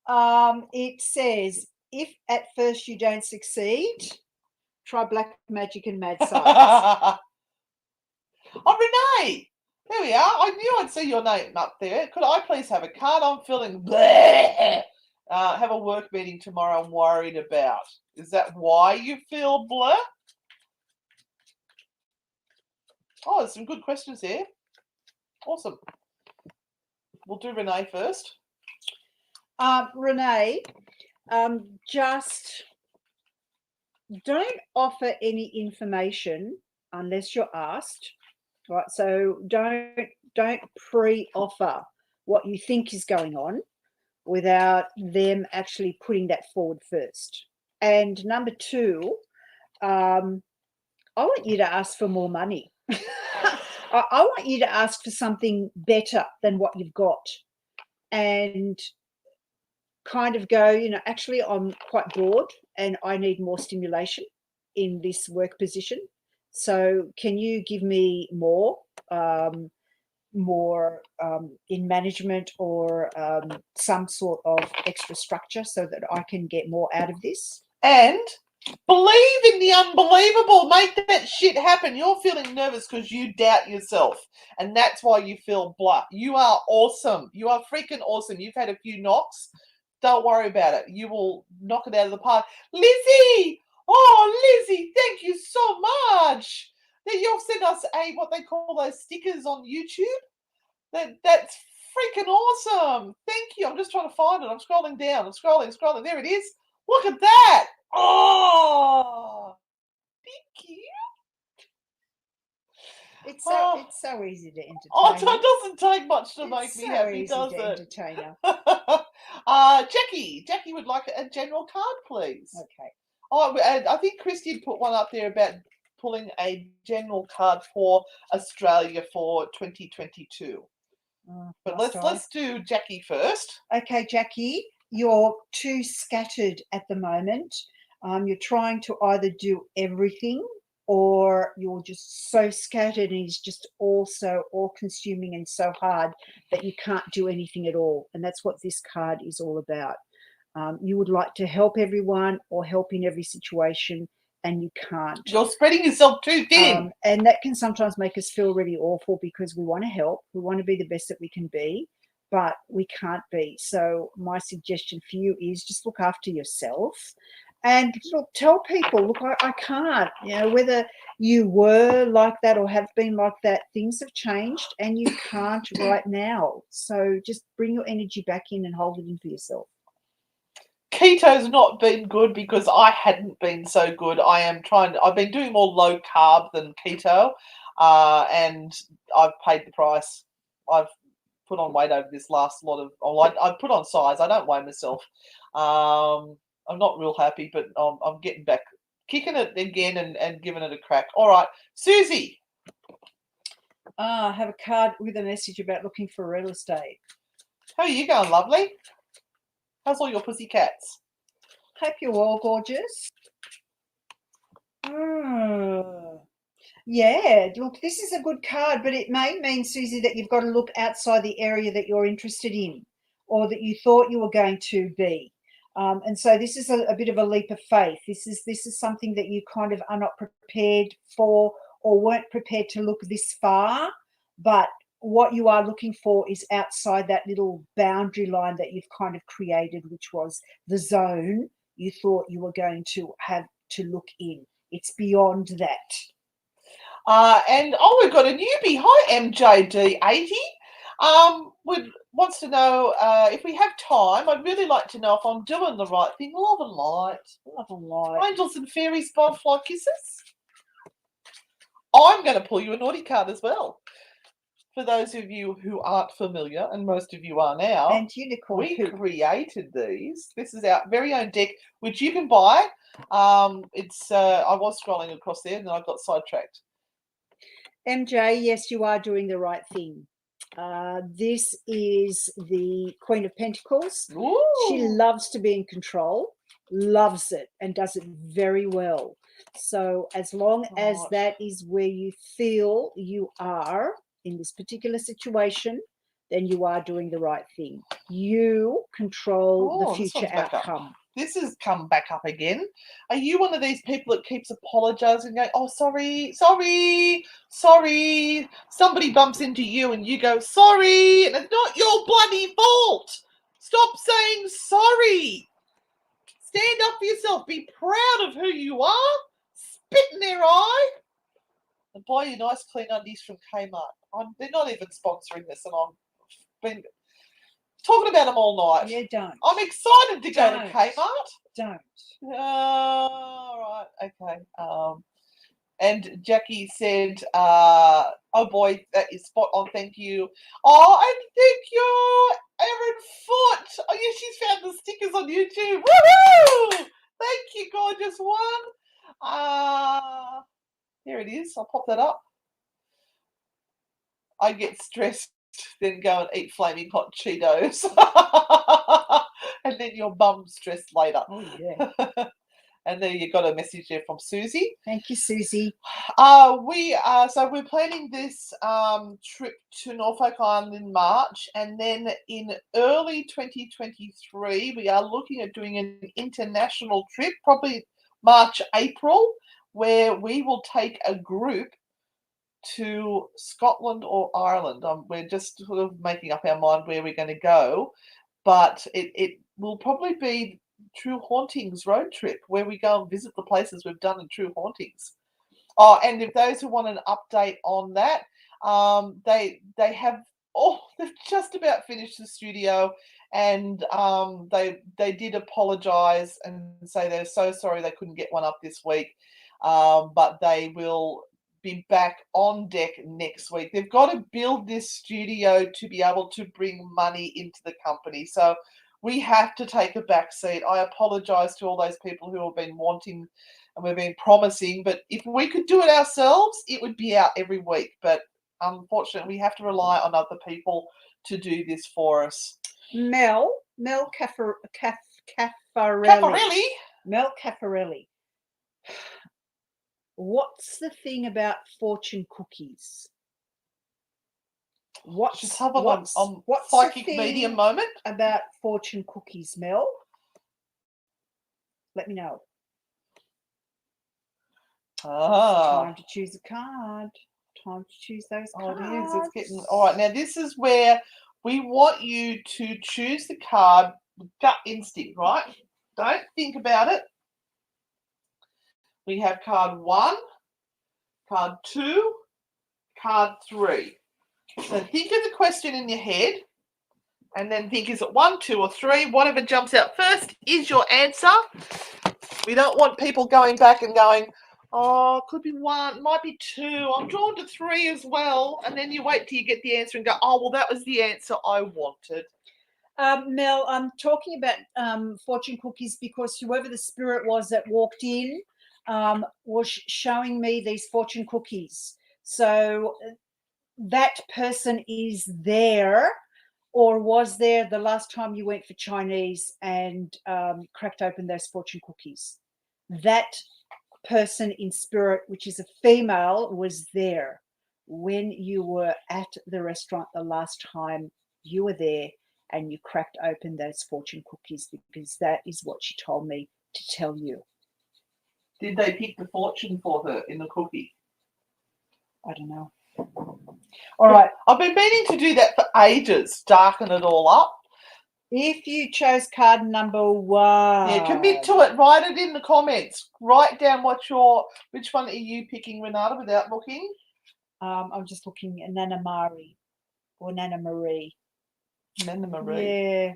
Speaker 1: It says, if at first you don't succeed, try black magic and mad science.
Speaker 2: Oh, Renee, there we are. I knew I'd see your name up there. Could I please have a card? I'm feeling bleh. Have a work meeting tomorrow I'm worried about. Is that why you feel bleh? Oh, there's some good questions here. Awesome. We'll do Renee first.
Speaker 1: Renee, just don't offer any information unless you're asked. Right, so don't pre-offer what you think is going on without them actually putting that forward first. And number two, I want you to ask for more money. I want you to ask for something better than what you've got, and kind of go, actually, I'm quite bored and I need more stimulation in this work position. So can you give me more in management, or some sort of extra structure so that I can get more out of this?
Speaker 2: And believe in the unbelievable. Make that shit happen. You're feeling nervous because you doubt yourself, and that's why you feel blah. You are awesome. You are freaking awesome. You've had a few knocks. Don't worry about it. You will knock it out of the park. Lizzie! Oh, Lizzie, thank you so much. That you've sent us what they call those stickers on YouTube. That's freaking awesome. Thank you. I'm just trying to find it. I'm scrolling down. I'm scrolling. There it is. Look at that. Oh, thank you.
Speaker 1: It's so easy to entertain.
Speaker 2: Oh, it doesn't take much to make me happy, does it?
Speaker 1: Entertain her.
Speaker 2: Jackie would like a general card, please.
Speaker 1: Okay.
Speaker 2: Oh, and I think Christy put one up there about pulling a general card for Australia for 2022. But let's do Jackie first.
Speaker 1: Okay, Jackie, you're too scattered at the moment. You're trying to either do everything, or you're just so scattered and it's just also all-consuming and so hard that you can't do anything at all. And that's what this card is all about. You would like to help everyone or help in every situation, and you can't.
Speaker 2: You're spreading yourself too thin.
Speaker 1: And that can sometimes make us feel really awful, because we want to help. We want to be the best that we can be, but we can't be. So my suggestion for you is just look after yourself and tell people, look, I can't. Whether you were like that or have been like that, things have changed and you can't right now. So just bring your energy back in and hold it in for yourself.
Speaker 2: Keto's not been good because I hadn't been so good. I've been doing more low carb than keto, and I've paid the price. I've put on weight over this last lot of, I put on size. I don't weigh myself. I'm not real happy, but I'm getting back, kicking it again and giving it a crack. All right, Susie.
Speaker 1: I have a card with a message about looking for real estate.
Speaker 2: How are you going, lovely? How's all your pussycats?
Speaker 1: Hope you're all gorgeous. Yeah, look, this is a good card, but it may mean, Susie, that you've got to look outside the area that you're interested in, or that you thought you were going to be. And so this is a bit of a leap of faith. This is something that you kind of are not prepared for, or weren't prepared to look this far, but what you are looking for is outside that little boundary line that you've kind of created, which was the zone you thought you were going to have to look in. It's beyond that.
Speaker 2: And we've got a newbie. Hi, MJD80. Wants to know if we have time. I'd really like to know if I'm doing the right thing. Love and light.
Speaker 1: Love and light.
Speaker 2: Angels and fairies, butterfly kisses. I'm going to pull you a naughty card as well. For those of you who aren't familiar, and most of you are now,
Speaker 1: and unicorn
Speaker 2: we
Speaker 1: poop.
Speaker 2: created these. This is our very own deck, which you can buy. I was scrolling across there and then I got sidetracked.
Speaker 1: MJ, yes, you are doing the right thing. This is the Queen of Pentacles.
Speaker 2: Ooh.
Speaker 1: She loves to be in control, loves it, and does it very well. So as long as that is where you feel you are in this particular situation, then you are doing the right thing. You control the future outcome.
Speaker 2: This has come back up again. Are you one of these people that keeps apologizing, going, oh, sorry, somebody bumps into you and you go, sorry, and it's not your bloody fault. Stop saying sorry. Stand up for yourself. Be proud of who you are. Spit in their eye. And buy you nice clean undies from Kmart. They're not even sponsoring this, and I've been talking about them all night.
Speaker 1: Yeah, don't.
Speaker 2: I'm excited to go to Kmart.
Speaker 1: Don't.
Speaker 2: All right, okay. And Jackie said, oh boy, that is spot on, thank you. Oh, and thank you, Erin Foot. Oh yeah, she's found the stickers on YouTube. Woohoo! Thank you, gorgeous one. Here it is. I'll pop that up. I get stressed, then go and eat flaming hot Cheetos. And then your bum's stressed later.
Speaker 1: Oh, yeah.
Speaker 2: And then you got a message there from Susie.
Speaker 1: Thank you, Susie.
Speaker 2: We're planning this trip to Norfolk Island in March, and then in early 2023 we are looking at doing an international trip, probably March, April, where we will take a group to Scotland or Ireland. We're just sort of making up our mind where we're going to go, but it will probably be True Hauntings road trip where we go and visit the places we've done in True Hauntings. Oh, and if those who want an update on that, they've just about finished the studio, and they did apologize and say they're so sorry they couldn't get one up this week, but they will be back on deck next week. They've got to build this studio to be able to bring money into the company, so we have to take a back seat. I apologize to all those people who have been wanting and we've been promising, but if we could do it ourselves, it would be out every week. But unfortunately, we have to rely on other people to do this for us.
Speaker 1: Mel Caffarelli. Mel Caffarelli. What's the thing about fortune cookies?
Speaker 2: What's psychic medium moment
Speaker 1: about fortune cookies, Mel? Let me know. Time to choose a card. Time to choose those cards.
Speaker 2: Oh, it is. It's getting all right. Now this is where we want you to choose the card with gut instinct, right? Don't think about it. We have card 1, card 2, card 3. So think of the question in your head, and then think, is it 1, 2, or 3? Whatever jumps out first is your answer. We don't want people going back and going, oh, could be 1, might be 2. I'm drawn to 3 as well. And then you wait till you get the answer and go, oh, well, that was the answer I wanted.
Speaker 1: Mel, I'm talking about fortune cookies because whoever the spirit was that walked in was showing me these fortune cookies. So that person is there or was there the last time you went for Chinese and cracked open those fortune cookies. That person in spirit, which is a female, was there when you were at the restaurant the last time you were there and you cracked open those fortune cookies, because that is what she told me to tell you.
Speaker 2: Did they pick the fortune for her in the cookie?
Speaker 1: I don't know. All right.
Speaker 2: I've been meaning to do that for ages, darken it all up.
Speaker 1: If you chose card number 1.
Speaker 2: Yeah, commit to it. Write it in the comments. Write down which one are you picking, Renata, without looking?
Speaker 1: I'm just looking at Nana Marie or Nana Marie.
Speaker 2: Nana Marie.
Speaker 1: Yeah.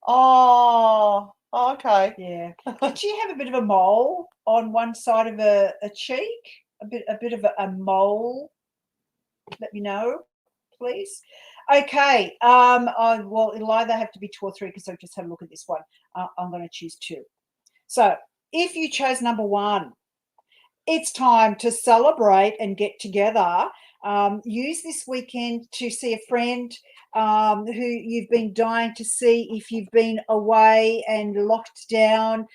Speaker 2: Oh, okay.
Speaker 1: Yeah. Did she have a bit of a mole on one side of a cheek? A bit of a mole? Let me know, please. Okay. Well, it'll either have to be 2 or 3 because I've just had a look at this one. I'm going to choose 2. So if you chose number 1, it's time to celebrate and get together Use this weekend to see a friend who you've been dying to see if you've been away and locked down.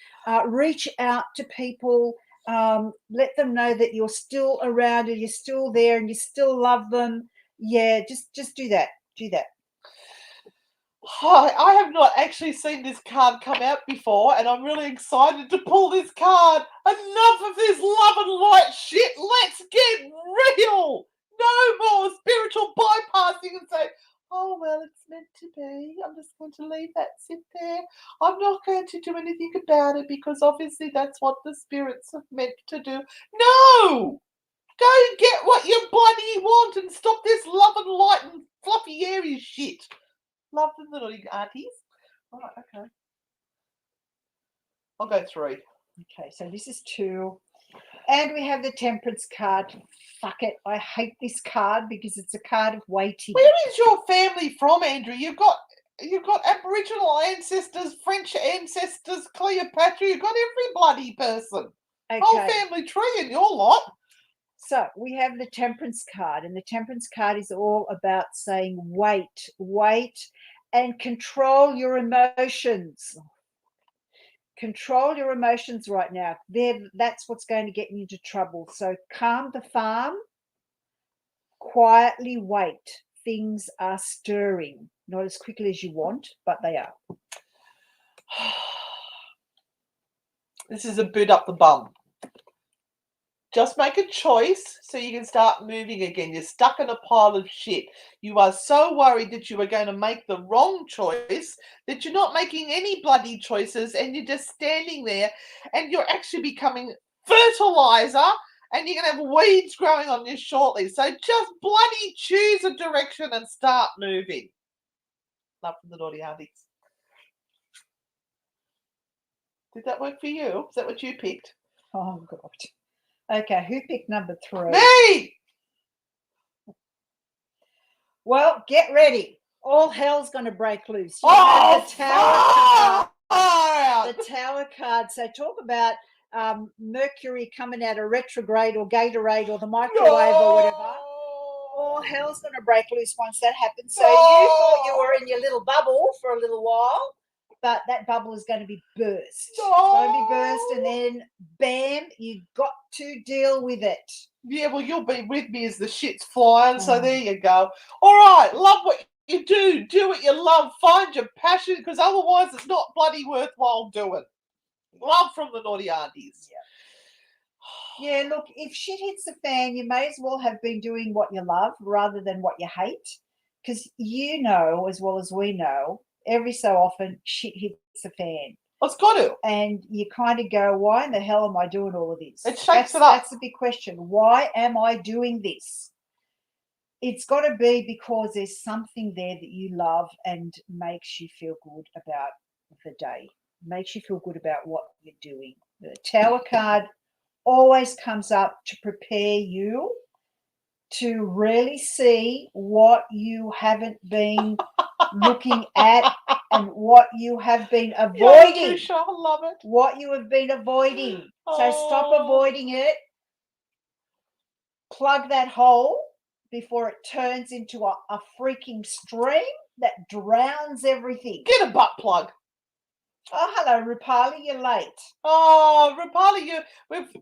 Speaker 1: Reach out to people. Let them know that you're still around and you're still there and you still love them. Yeah, just do that. Do that.
Speaker 2: Hi, I have not actually seen this card come out before, and I'm really excited to pull this card. Enough of this love and light shit. Let's get real. No more spiritual bypassing and say, oh, well, it's meant to be. I'm just going to leave that sit there. I'm not going to do anything about it because obviously that's what the spirits have meant to do. No! Go and get what you bloody want and stop this love and light and fluffy airy shit. Love them little aunties. All right, okay. I'll go 3.
Speaker 1: Okay, so this is 2. And we have the Temperance card. Fuck it. I hate this card because it's a card of waiting.
Speaker 2: Where is your family from, Andrew? You've got Aboriginal ancestors, French ancestors, Cleopatra. You've got every bloody person.
Speaker 1: Okay.
Speaker 2: Whole family tree in your lot.
Speaker 1: So we have the Temperance card, and the Temperance card is all about saying wait, and control your emotions. Control your emotions right now. That's what's going to get you into trouble. So calm the farm, quietly wait. Things are stirring, not as quickly as you want, but they are.
Speaker 2: This is a boot up the bum. Just make a choice so you can start moving again. You're stuck in a pile of shit. You are so worried that you are going to make the wrong choice that you're not making any bloody choices and you're just standing there and you're actually becoming fertilizer and you're going to have weeds growing on you shortly. So just bloody choose a direction and start moving. Love from the naughty aunties. Did that work for you? Is that what you picked?
Speaker 1: Oh, God. Okay, who picked number 3?
Speaker 2: Me!
Speaker 1: Well, get ready. All hell's going to break loose. You
Speaker 2: Oh,
Speaker 1: have the Tower
Speaker 2: card.
Speaker 1: The Tower card. So talk about Mercury coming out of retrograde or Gatorade or the microwave or whatever. All hell's going to break loose once that happens. So you thought you were in your little bubble for a little while, but that bubble is going to be burst. It's going to be burst, and then bam, you got to deal with it.
Speaker 2: Yeah, well, you'll be with me as the shit's flying, so there you go. All right, love what you do. Do what you love. Find your passion, because otherwise it's not bloody worthwhile doing. Love from the naughty aunties.
Speaker 1: Yeah, look, if shit hits the fan, you may as well have been doing what you love rather than what you hate, because you know as well as we know, every so often shit hits the fan.
Speaker 2: Well, it's got to.
Speaker 1: And you kind of go, why in the hell am I doing all of this?
Speaker 2: It shakes it up.
Speaker 1: That's the big question. Why am I doing this? It's got to be because there's something there that you love and makes you feel good about the day, makes you feel good about what you're doing. The Tower card always comes up to prepare you to really see what you haven't been looking at and what you have been avoiding.
Speaker 2: Trisha, I love it.
Speaker 1: What you have been avoiding. So stop avoiding it. Plug that hole before it turns into a freaking stream that drowns everything.
Speaker 2: Get a butt plug.
Speaker 1: Oh, hello, Rupali, you're late.
Speaker 2: Oh, Rupali,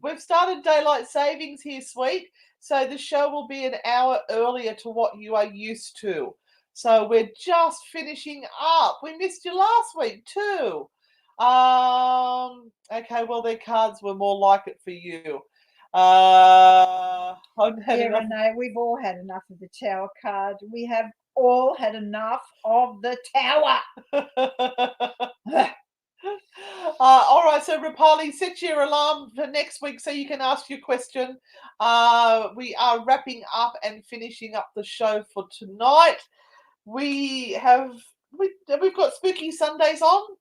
Speaker 2: we've started daylight savings here, sweet. So the show will be an hour earlier to what you are used to. So we're just finishing up. We missed you last week too. Okay, well, their cards were more like it for you.
Speaker 1: Renee, we've all had enough of the Tower card. We have all had enough of the Tower.
Speaker 2: All right, so Rupali, set your alarm for next week so you can ask your question. We are wrapping up and finishing up the show for tonight. We've got Spooky Sundays on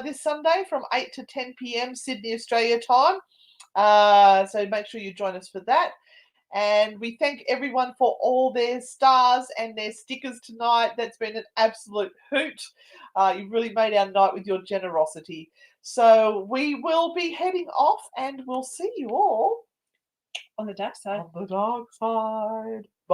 Speaker 2: this Sunday from 8 to 10 p.m. Sydney, Australia time. So make sure you join us for that. And we thank everyone for all their stars and their stickers tonight. That's been an absolute hoot. You really made our night with your generosity. So we will be heading off and we'll see you all
Speaker 1: on the dark side.
Speaker 2: On the dark side.